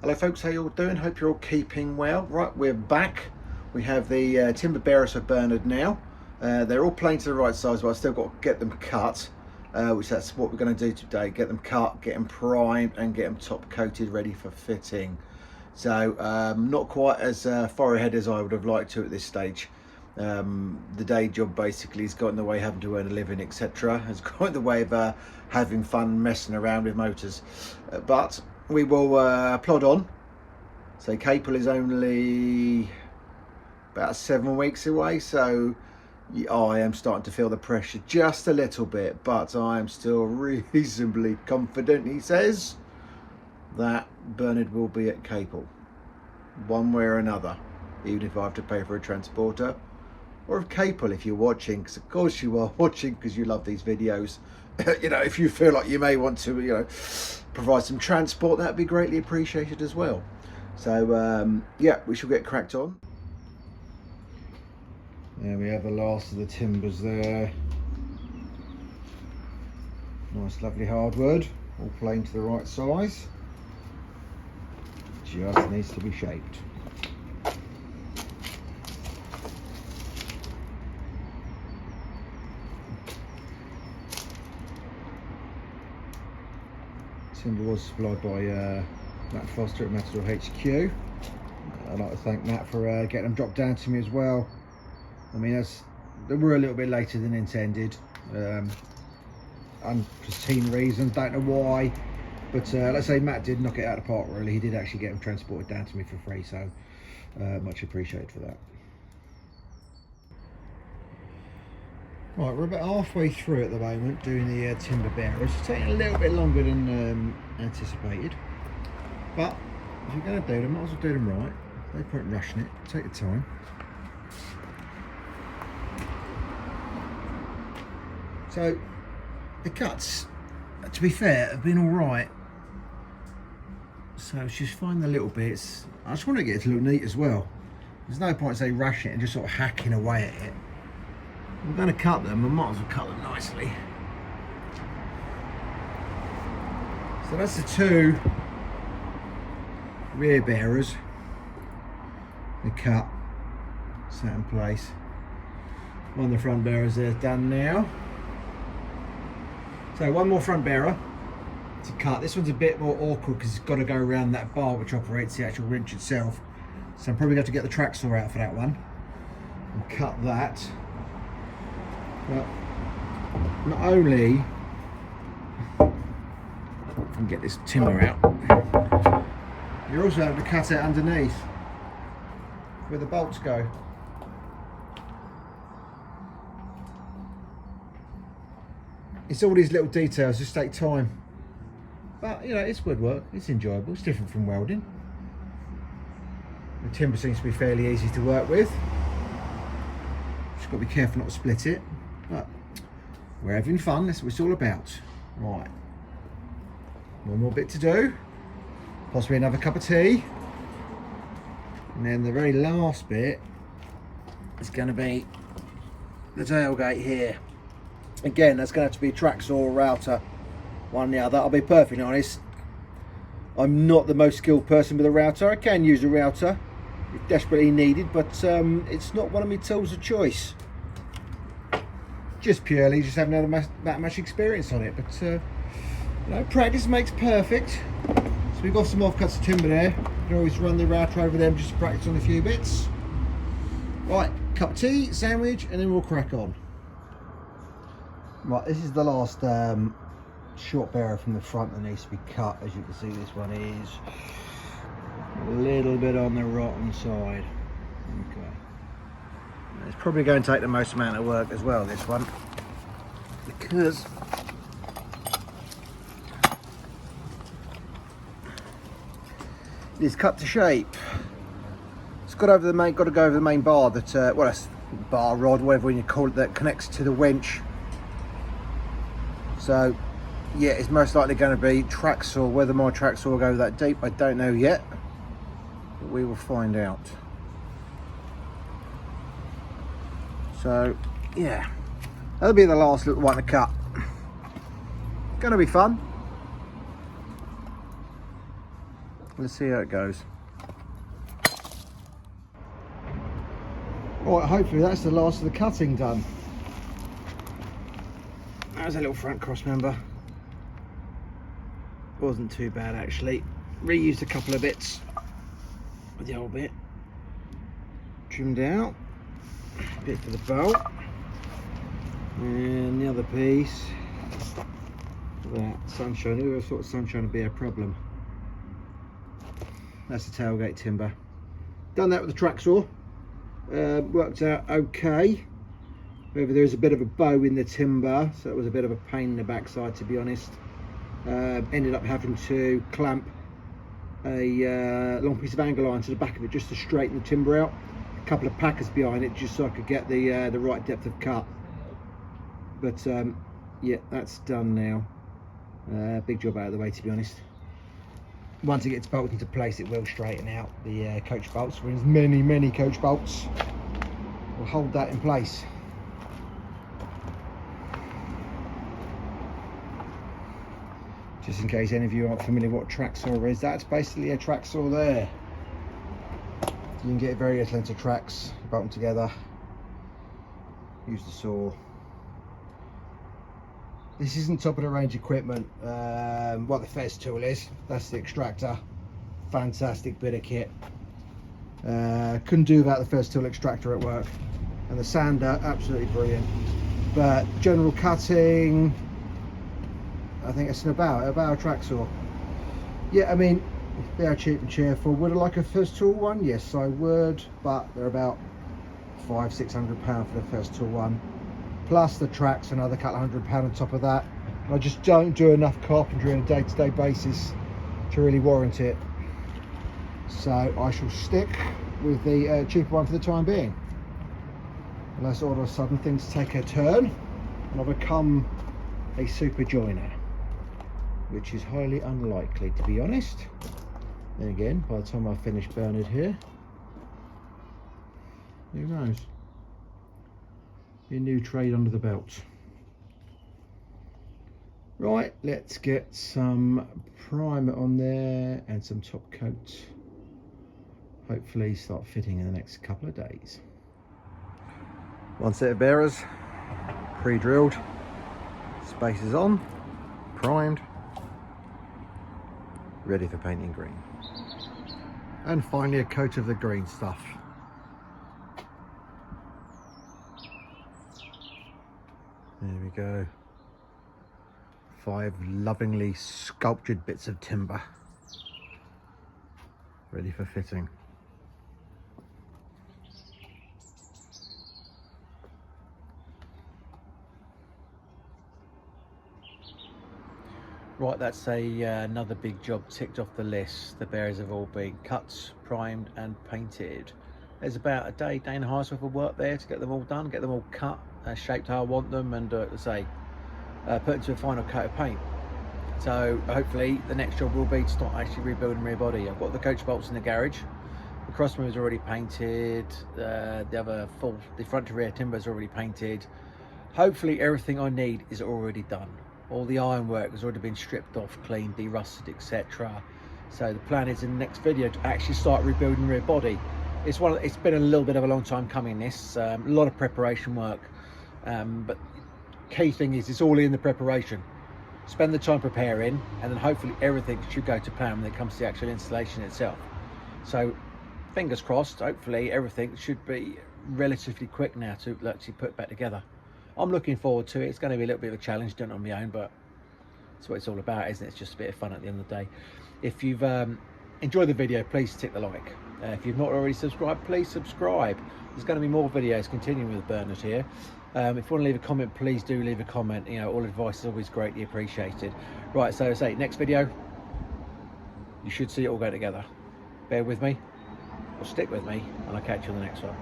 Hello folks, how you all doing? Hope you're all keeping well. Right, we're back. We have the timber bearers for Bernard now. They're all playing to the right size, but I've still got to get them cut, which that's what we're going to do today. Get them cut, get them primed and get them top coated ready for fitting. So not quite as far ahead as I would have liked to at this stage. The day job basically has got in the way, having to earn a living, etc. Has got in the way of having fun messing around with motors. But we will plod on. So Capel is only about 7 weeks away, so I am starting to feel the pressure just a little bit, but I am still reasonably confident, he says, that Bernard will be at Capel one way or another, even if I have to pay for a transporter. Or of Capel, if you're watching, because of course you are watching because you love these videos. You know, if you feel like you may want to, you know, provide some transport, that'd be greatly appreciated as well. So yeah, we shall get cracked on. There we have the last of the timbers there. Nice lovely hardwood, all plain to the right size. Just needs to be shaped. Timber was supplied by Matt Foster at Matador HQ. I'd like to thank Matt for getting them dropped down to me as well. I mean, they were a little bit later than intended. Unforeseen reasons, don't know why. But let's say Matt did knock it out of the park, really. He did actually get them transported down to me for free, so much appreciated for that. Right, we're about halfway through at the moment doing the timber bearers. It's taking a little bit longer than anticipated, but if you're going to do them, might as well do them right. No point rushing it. Take your time. So the cuts, to be fair, have been all right. So it's just find the little bits. I just want to get it to look neat as well. There's no point say rushing it and just sort of hacking away at it. We're going to cut them, we might as well cut them nicely. So that's the two rear bearers. The cut, set in place. One of the front bearers there's done now. So one more front bearer to cut. This one's a bit more awkward because it's got to go around that bar which operates the actual wrench itself. So I'm probably going to get the track saw out for that one and cut that. But not only and get this timber out, you're also able to cut it underneath where the bolts go. It's all these little details just take time, but you know, it's good work, it's enjoyable, it's different from welding. The timber seems to be fairly easy to work with. Just got to be careful not to split it. But we're having fun, that's what it's all about. Right, one more bit to do, possibly another cup of tea, and then the very last bit is going to be the tailgate here. Again, that's going to have to be a track saw or router, one or the other. I'll be perfectly honest, I'm not the most skilled person with a router. I can use a router if desperately needed, but it's not one of my tools of choice. Just purely just having that much experience on it, but you know, practice makes perfect. So we've got some offcuts of timber there. You can always run the router over them just to practice on a few bits. Right, cup of tea, sandwich, and then we'll crack on. Right, this is the last short bearer from the front that needs to be cut. As you can see, this one is a little bit on the rotten side. Okay. It's probably going to take the most amount of work as well, this one, because it's cut to shape. It's got to go over the main bar that, well, that's bar rod, whatever you call it, that connects to the winch. So yeah, it's most likely going to be track saw. Whether my track saw will go that deep, I don't know yet, but we will find out. So yeah, that'll be the last little one to cut. Gonna be fun. Let's see how it goes. Right, hopefully that's the last of the cutting done. There's a little front cross member. Wasn't too bad actually. Reused a couple of bits with the old bit. Trimmed out. Bit for the bolt. And the other piece. That sunshine. Who would have thought sunshine would be a problem? That's the tailgate timber. Done that with the track saw. Worked out okay. However, there is a bit of a bow in the timber, so it was a bit of a pain in the backside, to be honest. Ended up having to clamp a long piece of angle iron to the back of it just to straighten the timber out. A couple of packers behind it just so I could get the right depth of cut. But yeah, that's done now. Big job out of the way, to be honest. Once it gets bolted into place, it will straighten out the coach bolts. There's many coach bolts will hold that in place. Just in case any of you aren't familiar what track saw is, that's basically a track saw there. You can get very little into tracks, bolt them together, use the saw. This isn't top of the range equipment. What the Fez tool is, that's the extractor. Fantastic bit of kit. Couldn't do without the Fez tool extractor at work. And the sander, absolutely brilliant. But general cutting, I think it's about a track saw. Yeah, I mean, they are cheap and cheerful. Would I like a Fez tool one? Yes, I would, but they're about £500–600 for the Fez tool one. Plus the tracks, another couple of £100 on top of that. And I just don't do enough carpentry on a day-to-day basis to really warrant it. So I shall stick with the cheaper one for the time being. Unless all of a sudden things take a turn and I become a super joiner, which is highly unlikely, to be honest. Then again, by the time I finish Bernard here, who knows? A new trade under the belt. Right, let's get some primer on there and some top coat. Hopefully start fitting in the next couple of days. One set of bearers, pre-drilled, spacers on, primed, ready for painting green. And finally a coat of the green stuff. There we go. 5 lovingly sculptured bits of timber ready for fitting. Right, that's another big job ticked off the list. The bearers have all been cut, primed and painted. There's about a day and a half's worth of work there to get them all done, get them all cut, shaped how I want them, and put into a final coat of paint. So hopefully the next job will be to start actually rebuilding rear body. I've got the coach bolts in the garage, the cross member is already painted, the front to rear timber is already painted. Hopefully everything I need is already done. All the ironwork has already been stripped off, cleaned, derusted, etc. So the plan is in the next video to actually start rebuilding rear body. It's been a little bit of a long time coming, this, a lot of preparation work, but key thing is it's all in the preparation. Spend the time preparing and then hopefully everything should go to plan when it comes to the actual installation itself. So fingers crossed, hopefully everything should be relatively quick now to actually put back together. I'm looking forward to it. It's going to be a little bit of a challenge, doing it on my own, but that's what it's all about, isn't it? It's just a bit of fun at the end of the day. If you've enjoyed the video, please tick the like. If you've not already subscribed, please subscribe. There's going to be more videos continuing with Bernard here. If you want to leave a comment, please do leave a comment. You know, all advice is always greatly appreciated. Right, so next video, you should see it all go together. Bear with me, or stick with me, and I'll catch you on the next one.